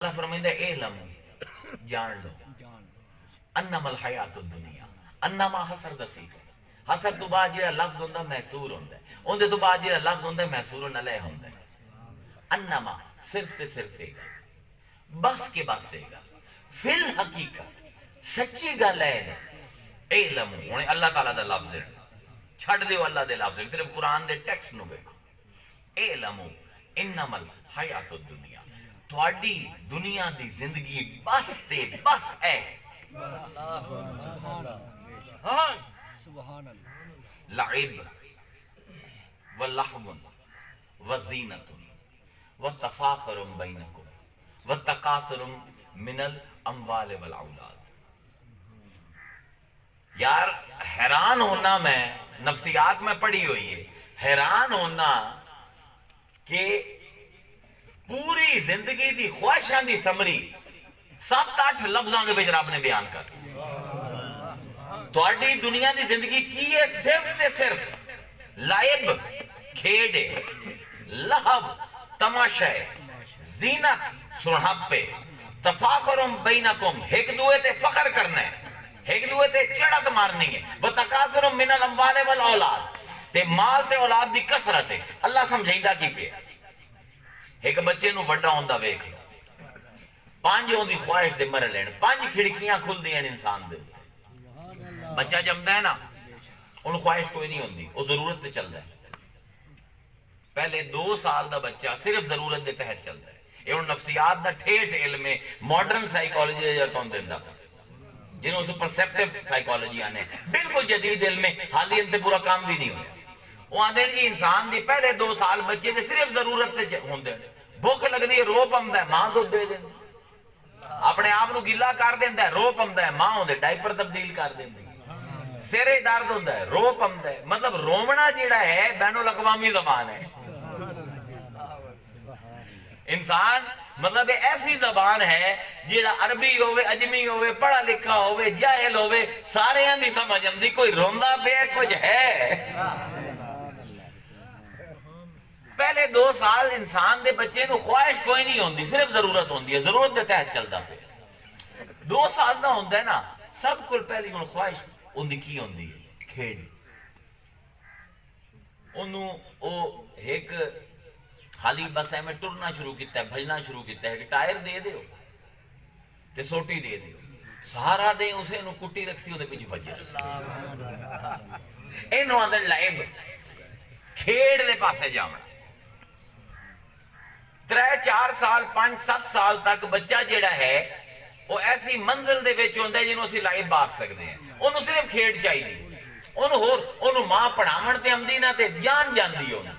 अल्लाह फरमाइंदा इलम जान लो अन्नमल हयातुद दुनिया अन्नमा हसर दसी हसर तो बाद जेड़ा लफ्ज होंदा महसूर होंदा है उनदे तो बाद जेड़ा लफ्ज होंदा महसूर न ले होंदा है अन्नमा सिर्फ ते सिर्फ है बस के बस है फिल हकीकत सच्ची गल है इलम हुन अल्लाह ताला दा लफ्ज है छड़ दियो अल्लाह दे लफ्ज सिर्फ कुरान दे टेक्स्ट नु देखो इलम इन्नमल हयातुद दुनिया थोड़ी दुनिया दी जिंदगी बस ते बस है लाइब व लहवन व ज़ीनतुन व तफाखुरुम बैनकुम व तकासुरुम मिनल अम्वाल वल औलाद। यार हैरान होना, मैं नफ्सियात में पढ़ी हुई है, हैरान होना कि पूरी जिंदगी की ख्वाहिशां की समरी 7-8 लफ्जां दे विच रब ने बयान कर तुहाडी दुनिया की जिंदगी की है सिर्फ ते सिर्फ लाइब खेड है, लहव तमाशा है, जीनत सुनहप्पे, तफाखुरुम बैनकुम एक दूए ते फखर करना है, एक दूए ते चढ़त मारनी है, व तकासुरुम मिनल अम्वाल वल औलाद ते माल ते औलाद की कसरत है। अल्लाह समझाइंदा की पे एक बच्चे नु बड़ा होंदा वेख लो, 5 ओंदी ख्वाहिश दे मर लेन, 5 खिड़कियां खुलदियां इंसान दे। बच्चा जमदा है ना, उन ख्वाहिश कोई नहीं होंदी, वो जरूरत पे चलदा है। पहले 2 साल दा बच्चा सिर्फ जरूरत के तहत चलता है। ये हुन नफ्सियात दा ठेठ इल्म है, मॉडर्न साइकोलॉजी दा तुहानू दिंदा जिन्हों उस परसेप्टिव साइकोलॉजी आने बिल्कुल जदीद इल्म है, हाल ही पूरा काम भी नहीं होया। वो आंदे जी इंसान दी पहले 2 साल बच्चे दे सिर्फ जरूरत ते होंदे, भुख लगदी है रो पमदा है, मां दुध दे देंदी, अपने आप नू गिला कर देंदा है, रो पमदा है, मां ओदे डायपर तब्दील कर देंदी, सिरे दर्द होंदा है, रो पमदा है। मतलब रोवना जेड़ा है बैनुल अक़वामी ज़बान है। इंसान मतलब ऐसी जबान है जेड़ा अरबी होवे, अजमी होवे, पढ़ा लिखा होवे, जाहिल होवे, सारे दी समझ आंदी। कोई रोंदा पे कुछ है। पहले 2 साल इंसान दे बच्चे को ख्वाहिश कोई नहीं होंदी, सिर्फ जरूरत होंदी है, जरूरत के तहत चलता पे। 2 साल का होंदा है ना, सब को पहली हुन ख्वाहिश उनकी की होंदी है खेड। ओनू ओ एक हाली बस एवं टुरना शुरू किया, भजना शुरू किया, टायर दे दो ते सोटी दे दो, सहारा दे उसे नु कुट्टी रखसी उहदे पिछे भजे। इहनू आंदे लाइब खेड दे पासे जावना। 3-4 साल 5-7 साल तक बच्चा जेड़ा है वो ऐसी मंजिल दे विच होंदा जिन्हों असीं लाइब आख सकते हैं। उन्होंने सिर्फ खेड चाहिए, उन्होंने मां पढ़ावण ते आंदी ना ते जान जांदी ओनू।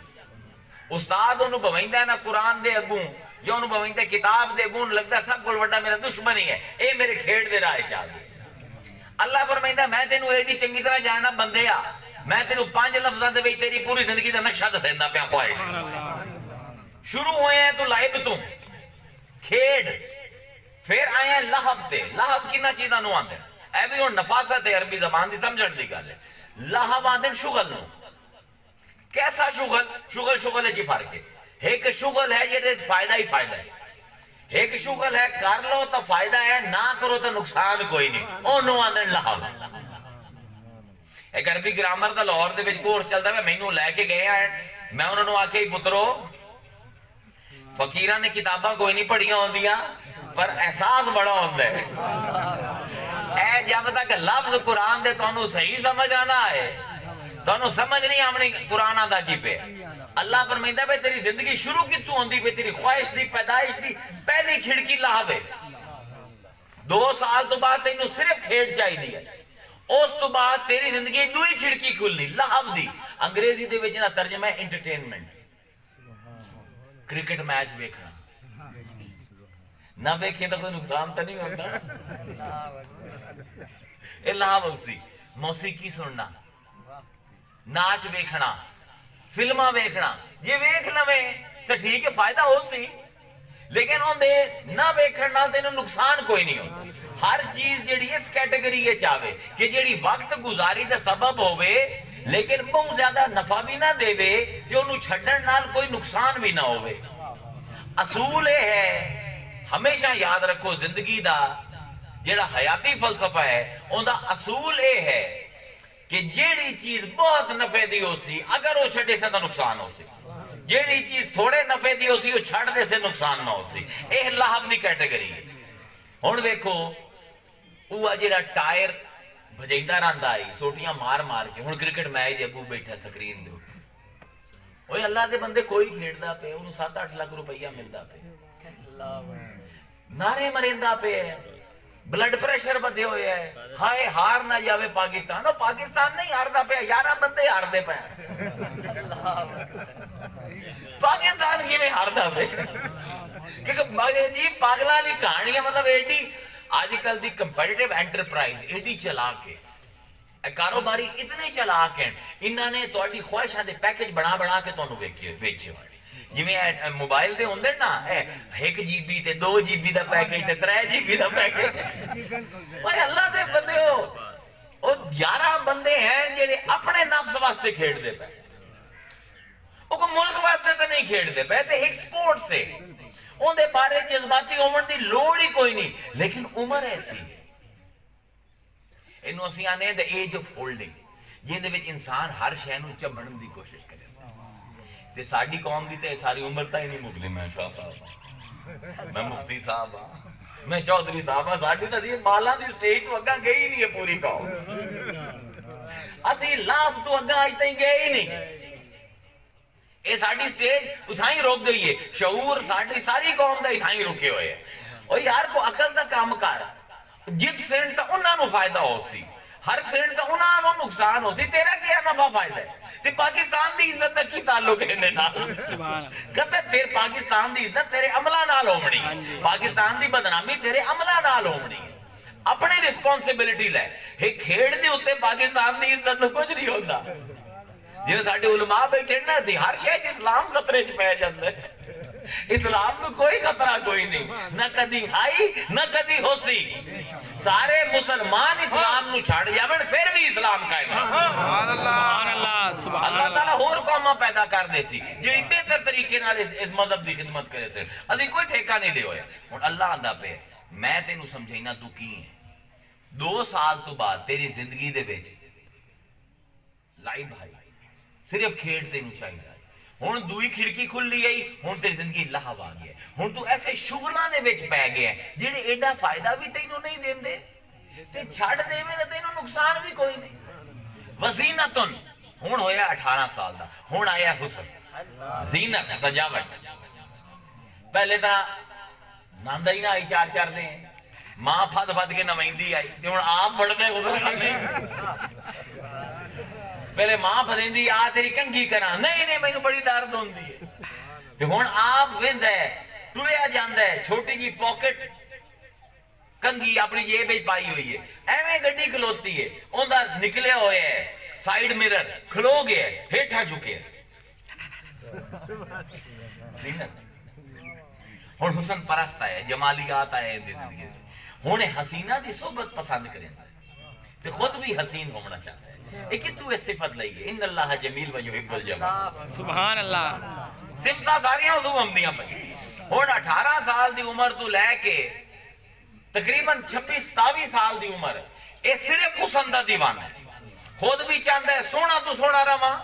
उस्ताद उन्होंने बवैंदा ना कुरान दे अगू या उन्होंने बवैंदा किताब दे अगू, लगता सब कोल वड्डा मेरा दुश्मन ही है, ये मेरे खेड दे राह च आ गए। अल्लाह फरमाइंदा मैं तेनू एडी चंगी तरह जानना बंदे आ, मैं तेनू 5 लफ्जां दे विच तेरी पूरी जिंदगी दा नक्शा दसदा पिया। ख्वाहिश शुरू होए हैं तो लाइब तू खेड, फिर आए हैं लहब ते। लहब किन्ना चीज़ां नू आंदे, ऐ भी हुण नफासत है, अरबी ज़बान दी समझण दी गल है। लहब आंदे शुगल नू। कैसा शुगल? शुगल शुगल च फर्क है। एक शुगल है जिहदे फायदा ही फायदा है, एक शुगल है कर लो तो फायदा है, ना करो तो नुकसान कोई नहीं, ओनू आंदे लहब। एक अरबी ग्रामर का लाहौर दे विच कोर्स चलदा है, मैनू लैके गए हैं, मैं उन्होंने आखे पुत्रो फकीरां ने किताबां कोई नहीं पढ़ियां होंदियां पर एहसास बड़ा होंदा है। जब तक लफ्ज कुरान दे तुहानू सही समझ आना है, तुहानू समझ नहीं आनी कुरान आंदा की पे। अल्लाह फरमाइंदा पे तेरी जिंदगी शुरू कित्थों होंदी पे, तेरी ख्वाहिश दी पैदाइश दी पहली खिड़की लाहवे। 2 साल तो बाद तेनू सिर्फ खेड चाहिए है, उस तो बाद तेरी जिंदगी दूई खिड़की खुलनी लहब दी। अंग्रेजी दे विच ना तर्जमा है एंटरटेनमेंट, क्रिकेट मैच देखना, ना देखे तो कोई नुकसान तो नहीं होता। लहब सी मौसीकी सुनना, नाच वेखना, फिल्मा वेखना, ये वेख लवे तो ठीक है फायदा हो सी, लेकिन उनके ना वेखण नाल तेनू नुकसान कोई नहीं होता। हर चीज जिहड़ी इस कैटेगरी विच आवे कि जिहड़ी वक्त गुजारी दा सबब होवे लेकिन बहुत ज्यादा नफा भी ना देवे ते उन्हूं छड्डण नाल कोई नुकसान भी ना होवे। असूल यह है हमेशा याद रखो जिंदगी का जेड़ा हयाती फलसफा है उनका असूल यह है कि जेड़ी चीज बहुत नफे दी हो सी अगर वो छड़े से तो नुकसान हो सी, जेड़ी चीज थोड़े नफे दी हो सी वो छड़ दे से नुकसान ना हो सी। यह लाभ की कैटेगरी है। हुण देखो वो जेड़ा टायर भजेंदा रहा है सोटियां मार मार के, हुण क्रिकेट मैच दे अगू बैठा स्क्रीन दे ओए अल्लाह दे बंदे कोई खेडदा पे उन्होंने 7-8 लाख रुपया मिलता पे, नारे मरेंदा पे, ब्लड प्रेशर बढ़े हुए है, हाय हार ना जावे पाकिस्तान। और पाकिस्तान नहीं हारदा पे, 11 बंदे हारदे पे पाकिस्तान किवें हारदा पे? क्योंकि जी पागला वाली कहानी है। मतलब एडी आजकल दी कंपेटिटिव एंटरप्राइज एडी चलाक है, कारोबारी इतने चलाक हैं, इन्होंने तुहाडी ख्वाहिशां दे पैकेज बना बना के तुहानू बेचे जिवें मोबाइल दे होंदे ना 1 GB ते 2 GB दा पैकेज ते 3 GB दा पैकेज। ओए अल्लाह दे बंदेओ ओ 11 बंदे हैं जेड़े अपने नफ्स वास्ते खेडदे पे, ओ को मुल्क वास्ते तो नहीं खेडदे पे ते एक स्पोर्ट से उनके बारे जज्बाती होने की लोड़ ही कोई नहीं। लेकिन उम्र ऐसी है, इनू असीं आने द एज ऑफ होल्डिंग, जिंदे विच इंसान हर शै नूं झंबण की कोशिश करे। ते साडी कौम दी ते सारी उम्र तां ही नहीं मुकदी। मैं शाह साहब, मैं मुफ्ती साहब हाँ, मैं चौधरी साहब हाँ, साडी तां जी बालां दी स्टेज तो अग्गा गई नहीं है पूरी कौम। असीं लाभ तो अग्गा अज ताईं गए ही नहीं। ये साडी स्टेज उठाई रोक गई है, शऊर साडी सारी कौम दा इथाई रुके हुए है। और यार को अकल दा काम कर, जिस सेंट ता उन्हां नूं फायदा हो सी, हर सेंट ता उन्हां नूं नुकसान हो सी, तेरा क्या नफा फायदा है? ते पाकिस्तान दी इज्जत दा की ताल्लुक है इहदे नाल? कहते तेरे पाकिस्तान दी इज्जत तेरे अमला नाल होवनी, पाकिस्तान दी बदनामी तेरे अमला नाल होवनी है। अपनी रिस्पॉन्सिबिलिटी ले, हे खेड दे उत्ते पाकिस्तान दी इज्जत नूं कुछ नहीं होंदा। जिवें साडे उलमा बैठे ना सी, हर शय च इस्लाम खतरे च पै जांदा है। इस्लाम को कोई खतरा कोई नहीं, ना कदी आई ना कदी होसी। सारे मुसलमान इस्लाम नूं छड़ जावन फिर भी इस्लाम कायम है। सुभान अल्लाह। अल्लाह ताला होर कौमां पैदा कर दे सी जेड़ी बेहतर तरीके नाल इस मजहब दी खिदमत करे सन। असीं कोई ठेका नहीं दे होया। हुण अल्लाह आंदा पे मैं तेनू समझाइना तू की है। 2 साल तो बाद तेरी जिंदगी दे विच लाई भाई सिर्फ खेड तेनू चाहिए। हुण दूई खिड़की खुली आई, हुण तेरी जिंदगी लाहव आ गई। हुण तू ऐसे शुगलां दे विच पै गया जेड़े एडा फायदा भी तैनू नहीं देंदे ते छड़ देवे ते तैनू नुकसान भी कोई नहीं। वज़ीनतुन हुण होया 18 साल दा, हुण आया हुस्न, ज़ीनत सजावट। पहले तां नंद ही ना आई 4-4 दिन, मां फद फद के नवेंदी आई ते हुण आप फड़दे हुस्न खाने। पहले मां फदेंदी आ तेरी कंघी करा, नहीं नहीं मैनू बड़ी दर्द होंदी है। ते हुण आप वेंदा है टुरिया जांदा है, छोटी जी पॉकेट कंघी अपनी जेब विच पाई हुई है, एवें गड्डी खलोती है, ओंदा निकलिया होया है साइड मिरर खलो गया, हेठा झुके। हुण हुस्न परस्त है, जमालियात है जिंदगी। हुण हसीना दी सोबत पसंद करेंदा ते खुद भी हसीन होना चाहता है। एक तू सिफत लई है, इन्नल्लाह जमील व युहिब्बुल जमाल। सुभान अल्लाह। सिफतां सारियां उदू आउंदियां पई। हुण 18 साल दी उम्र तो लैके तकरीबन 26-27 साल दी उम्र ये सिर्फ हुस्न दा दीवाना है। खुद भी चाहता है सोहना तो सोहना रवां।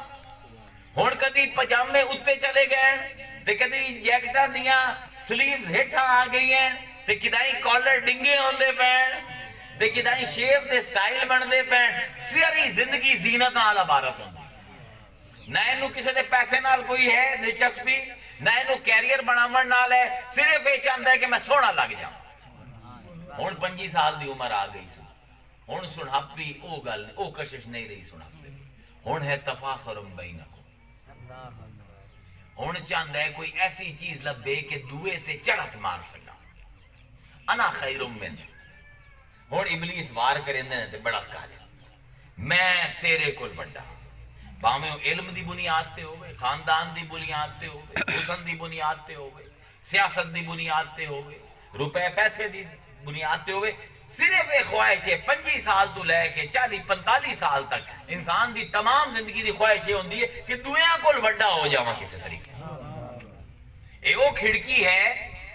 हुण कदी पजामे उत्ते चले गए ते कदी जैकटां दियां स्लीव्स हेठा आ गई हैं ते किदाई कॉलर डिंगे होंदे पैण ते किदाई शेप दे स्टाइल बनदे पैण। सारी जिंदगी जीनत नाल इबारत होंदी। ना इनू किसी दे पैसे नाल कोई है दिलचस्पी, ना इनू कैरियर बनावन नाल है, सिर्फ ये चाहता है कि मैं सोहना लग जाऊं। हुण 25 साल दी उम्र आ गई सी, हुण सुनापी ओ गल ओ कशिश नहीं रही सुनापी। हुण है तफाखुरुम बैनकुम। हुण चाहता है कोई ऐसी चीज लभे कि दुए ते चढ़त मार सका। अना खैरुम मिन। हुण इबलीस वार करेंदे ते बड़ा काले मैं तेरे कोल बड़ा, भावें इल्म दी बुनियाद ते होवे, खानदान दी बुनियाद ते होवे, हुस्न दी बुनियाद ते होवे, सियासत दी बुनियाद ते होवे, रुपए पैसे दी बुनियाद ते होवे। सिर्फ एक ख्वाहिश है 25 साल तो लैके 40-45 साल तक इंसान की तमाम जिंदगी की ख्वाहिश होंदी है कि दुनिया को बड़ा हो जावा किसी तरीके। ये वो खिड़की है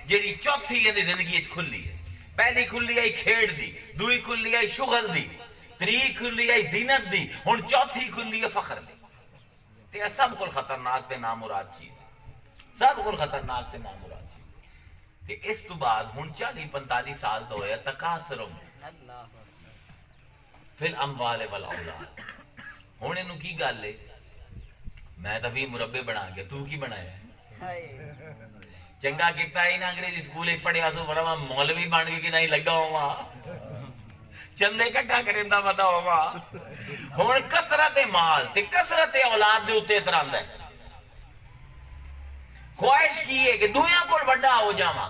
ਜਿਹੜੀ ਚੌਥੀ ਇਹਦੀ ਜ਼ਿੰਦਗੀ 'ਚ ਖੁੱਲੀ ਹੈ। ਪਹਿਲੀ ਖੁੱਲੀ आई खेड दी, दूई खुली आई शुगल दी, त्री खुली आई जीनत दी, हुण चौथी खुली है फखर दी। ते सब को खतरनाक ते नामुराद चीज, सब को खतरनाक ते नामुराद चीज। ते इस तो बाद हुण 40-45 साल तो होया तकासुरुम फिल अमवाल वल औलाद। हुण इनू की गल है, मैं तो 20 मुरब्बे बना के, तू की बनाया? चंगा किता ही ना अंग्रेजी स्कूल पढ़िया सो बड़ा मौलवी बन के कि नहीं लगा हुआ चंदे इकट्ठा करेंदा पता होवा। हुण कसरत माल ते कसरत औलाद दे उत्ते इतरांदा है। ख्वाहिश की है कि दुनिया को बड़ा हो जावा।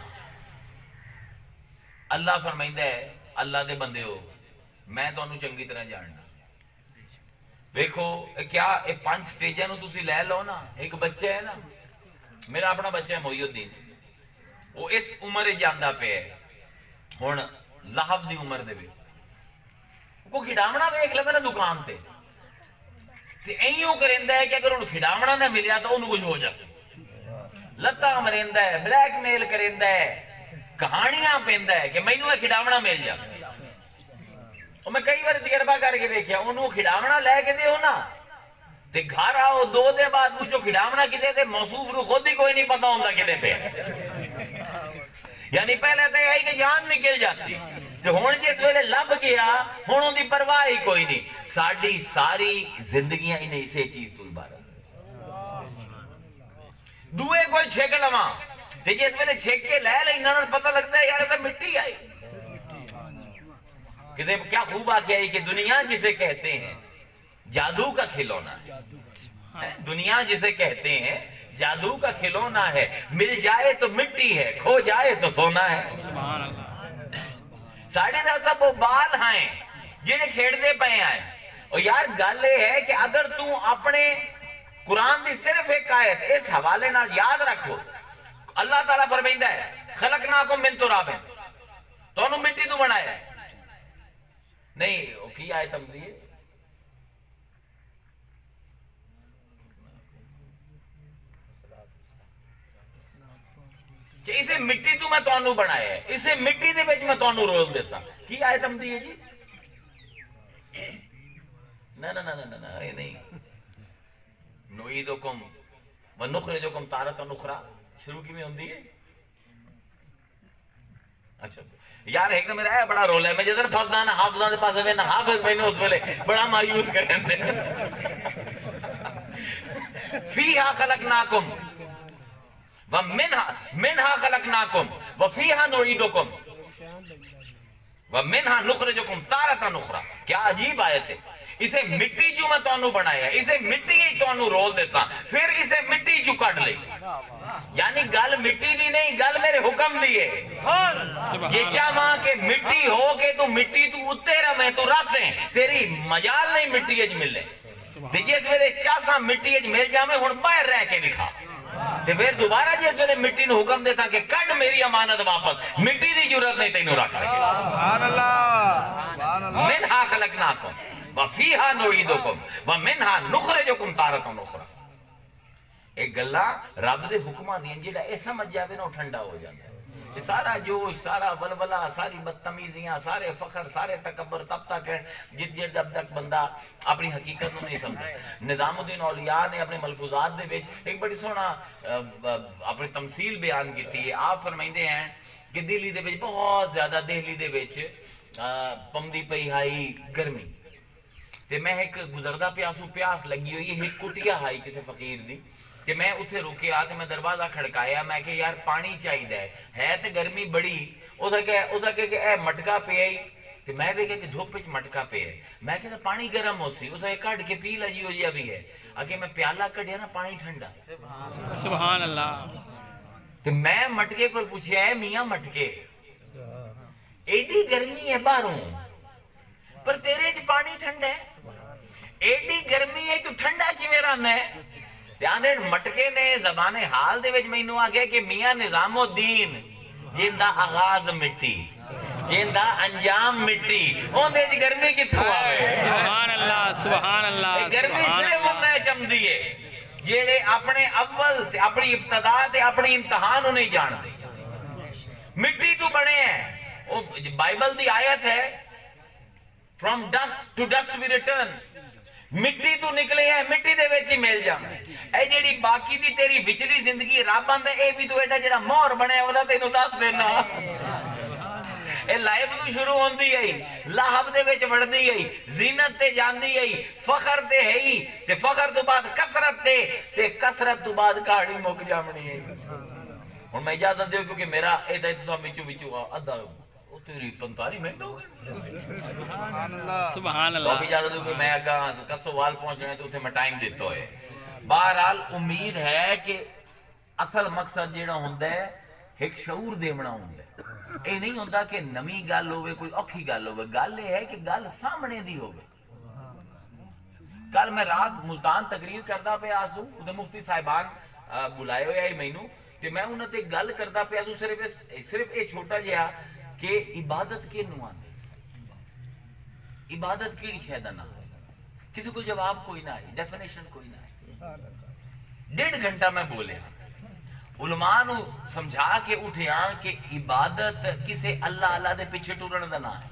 अल्लाह फरमाइंदा है, अल्लाह दे बंदे हो मैं तुहानू चंगी तरह जानना। देखो क्या ये 5 स्टेजां नू तुसी लै लो ना। एक बच्चा है ना, मेरा अपना बच्चा है मोहिउद्दीन, वो इस उम्र जाता पे है हुण लाहब दी उम्र दे विच को खिडावना वेख ले ना दुकान ते इं करेंदा है कि अगर उन्हें खिडावना ना मिलिया तो उन्हें कुछ हो जाए। लत्ता मरेंदा है, ब्लैकमेल करेंदा है, कहानियां पेंदा है कि मैनू खिडावना मिल जाए। मैं कई बार तजर्बा करके देखा, उन्होंने खिडावना लैके दो ना ते घर आओ 2 दे बाद पूछो खिडावना किते ते मौसूफ नु खुद ही कोई नहीं पता होंदा किते पे। यानी पहले तो यही कि जान निकल जाती ते हुण जिस वेले लब गया हुण उनकी परवाह ही कोई नहीं। साडी सारी जिंदगियां इन्हें इसे चीज तो इबारत। दुए कोई छेक लवा ते जिस वेले छेक के लै लेना पता लगता है यार तो मिट्टी आई। किते क्या खूब आके आई कि दुनिया जिसे कहते हैं जादू का खिलौना है। दुनिया जिसे कहते हैं जादू का खिलौना है, मिल जाए तो मिट्टी है, खो जाए तो सोना है। साढ़े 10 वो बाल हैं जेडे खेड़ते पे आए। और यार गल ये है कि अगर तू अपने कुरान की सिर्फ एक आयत इस हवाले नाल याद रखो, अल्लाह ताला फरमाइंदा है खलकनाकुम मिन तुराबिन, तोनू मिट्टी तू बनाया है। नहीं वो की आयत हम दिए कि इसे मिट्टी तू मैं तुहानू बनाया है, इसे मिट्टी दे विच मैं तुहानू रोज देसा। की आयत हम दी है जी? ना ना ना ना ना ये नहीं। नुईदुकुम व नुखरिजुकुम तारतन उखरा शुरू की में होती है। अच्छा यार एक तो मेरा है बड़ा रोल है, मैं जिधर फंसदा ना हाफिज़ां दे पास में ना हाफिज़ मैंने उस वेले बड़ा मायूस करते। फीहा खलकनाकुम व मिनहा खलकनाकुम व फीहा नुईदुकुम व मिनहा नुखरिजुकुम तारतन उखरा। क्या अजीब आयत है। इसे मिट्टी चू मैं तुहानू बनाया, इसे मिट्टी ही तुहानू रोल देसा, फिर इसे मिट्टी चू कट ले। यानी गल मिट्टी दी नहीं, गल मेरे हुक्म दी है। ये चाहवा के मिट्टी हो के तू मिट्टी तू उत्ते रवे तू रसे, तेरी मजाल नहीं मिट्टी च मिलने। जिस वेले चासा मिट्टी च मिल जावे हुण बाहर रह के दिखा ते फिर दोबारा जिस वेले मिट्टी नु हुक्म देसा कि कट मेरी अमानत वापस, मिट्टी दी जरूरत नहीं तेनू रख सके। सुभान अल्लाह। मिनहा खलकनाकुम व फीहा नुईदुकुम व मिनहा नुखरिजुकुम तारतन उखरा। एक गल्ला रब दे हुक्मां दी जेड़ा ए समझ जावे ना ठंडा हो जाता है। सारा जोश, सारा वलवला, सारी बदतमीजियां, सारे फखर, सारे तकबर तब तक है जब तक बंदा अपनी हकीकत नहीं समझे। निजामुद्दीन औलिया ने अपने मलफूजात दे विच एक बड़ी सोहना अपनी तमसील बयान की थी। आप फरमाइंदे हैं कि दिल्ली दे विच बहुत ज्यादा दिल्ली दे विच पमदी पई हाई गर्मी ते मैं एक गुजरदा प्यासू प्यास लगी हुई है, एक कुटिया हाई किसी फकीर दी कि मैं उत्थे रुकिया ते मैं दरवाजा खड़काया, मैं कि यार पानी चाहिए है तो गर्मी बड़ी। उसका मटका पे आई ते मैं भी कि धुप च मटका पे है, मैं कहता पानी गर्म हो सी, उसे कट के पी ला जी हो भी है। अगे मैं प्याला कटिया ना पानी ठंडा। सुभान अल्लाह। तो मैं मटके को पूछया है मियां मटके एडी गर्मी है बाहरों पर तेरे च पानी ठंडा है, एडी गर्मी है तू ठंडा किवें रहना है? ध्यान दे मटके ने ज़बाने हाल दे विच मैनू आख्या कि मियां निजामुद्दीन जिंदा आगाज मिट्टी जिंदा अंजाम मिट्टी, ओंदे च गर्मी कित्थों आवे? सुभान अल्लाह सुभान अल्लाह। गर्मी सिर्फ उन्हें चमदी है जेड़े अपने अव्वल ते अपनी इब्तदा ते अपनी इंतहा नूं नहीं जानदे। मिट्टी तू बने हैं। वो बाइबल दी आयत है, from dust to dust we return. मिट्टी तू निकले है, मिट्टी दे विच ही मिल जाना। ए जेड़ी बाकी दी तेरी विचली जिंदगी रब आंदा ए भी तू एडा जेड़ा मोहर बनया ओदा तैनू दस देना। ए लाइफ तू शुरू होंदी है, लाहब दे विच वड़दी है, जीनत ते जांदी है, फखर ते है ही, ते फखर तो बाद कसरत ते कसरत तो बाद कहानी मुक जामनी है। हुण मैं इजाजत दियो क्योंकि मेरा ए तो विचों विचों अद्धा तेरी 45 मिनट हो गए। सुभान अल्लाह। इजाजत दो कि मैं अगा कसोवाल पहुंचने तो उसे मैं टाइम देता है। बहरहाल उम्मीद है कि असल मकसद जेड़ा हुंदा है एक शऊर देवना हुंदा है। ये नहीं होता कि नवी गल होवे, कोई औखी गल होवे। गल ये है कि गल सामने दी होवे। कल मैं रात मुल्तान तकरीर करदा पे आसू उधर मुफ्ती साहिबान बुलाए हुए आई मैनू ते मैं उन्हां ते गल करदा पे आसू सिर्फ ये छोटा जिहा कि इबादत किनू आंदी, इबादत किहड़ी शै दा नाम है। किसी को जवाब कोई ना है, डेफिनेशन कोई ना है। 1.5 घंटा मैं बोलिया, उलमा नू समझा के उठिया कि इबादत किसे अल्लाह अल्लाह दे पीछे टुरन दा नाम है।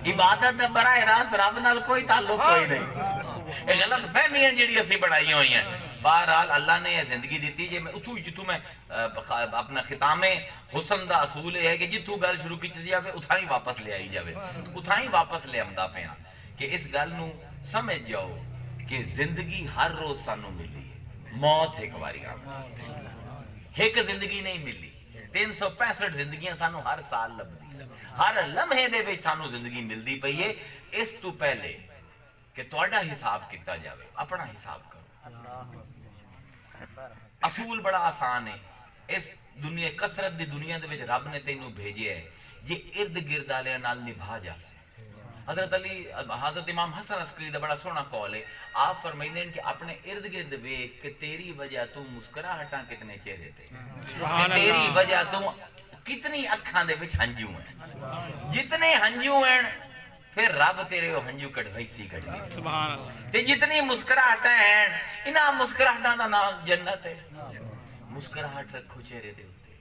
इबादत दा बराह रास्त रब नाल कोई ताल्लुक कोई नहीं। ये गलत फहमियां जिहड़ी असीं बनाई हुई हैं। बहरहाल अल्लाह ने यह जिंदगी दी जे मैं उथू जितू मैं अपना खितामे हुसन दा असूल है कि जितू गल शुरू की जाए उथा ही वापस ले आई जाए, उथा ही वापस ले आंदा पे कि इस गल नू समझ जाओ कि जिंदगी हर रोज सानू मिली है, मौत एक बारी आती, एक जिंदगी नहीं मिली। 365 जिंदगियां सानू हर साल लभदी, हर लम्हे दे विच सानू जिंदगी मिलदी पई है। इस तू पहले कि तुहाडा हिसाब किया जाए, अपना हिसाब करो। असूल बड़ा आसान है। इस दुनिया कसरत दी दुनिया दे विच रब ने तैनू भेजे है जे इर्द गिर्द वालियां नाल निभा जासे। हजरत इमाम हसन अस्करी दा बड़ा सोहना कौल है। आप फरमाइंदे हैं कि अपने इर्द गिर्द वेख कि तेरी वजह तू मुस्कुराहटां कितने चेहरे ते, तेरी वजह तू कितनी अखां दे विच हंजू हैं। जितने हंजू हैं फिर रब तेरे हंजू कढ़वाई सी कढ़वी सुभान अल्लाह। ते जितनी मुस्कुराहट हैं इन्हां मुस्कुराहटां दा नाम जन्नत है। मुस्कुराहट रखो चेहरे दे उत्ते,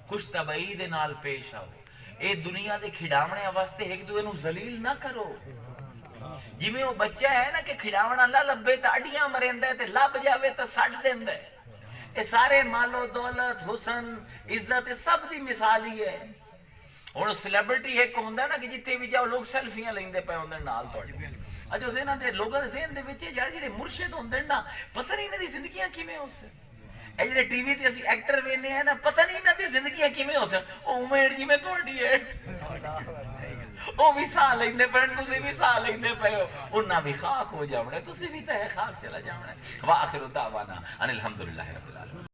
खुश तबई दे नाल पेश आओ। ये दुनिया दे खिडावणे वास्ते एक दूए नू जलील ना करो। जिवें वो बच्चा है ना कि खिडावणा ला लभे तो अड्डियां मरेंदा ते लब जावे तो सट देंदा है। ये सारे मालो दौलत हुसन इज्जत सब दी मिसाल ही है। हुण सेलिब्रिटी एक होंदा ना कि जिथे भी जाओ लोग सेल्फियां लेंदे पे होंदे नाल तुहाडे। अच्छा उस इन्हां दे लोगां दे ज़हन दे विच यार जेहड़े मुर्शिद होंदे ना पता नहीं इन्हां दी जिंदगियां किवें हो सन। ए जेहड़े टीवी ते असीं एक्टर वेखने हैं ना पता नहीं इन्हां दी जिंदगियां किवें हो सन। ओ उमेर जिवें तुहाडी है ओ भी साह लेंदे पे, तुसीं भी साह लेंदे पे हो। उन्हां भी खाक हो जावणा, तुसीं भी ते खाक चला जावणा। वा आखिरु दावाना अनिल हम्दुलिल्लाहि रब्बिल आलमीन।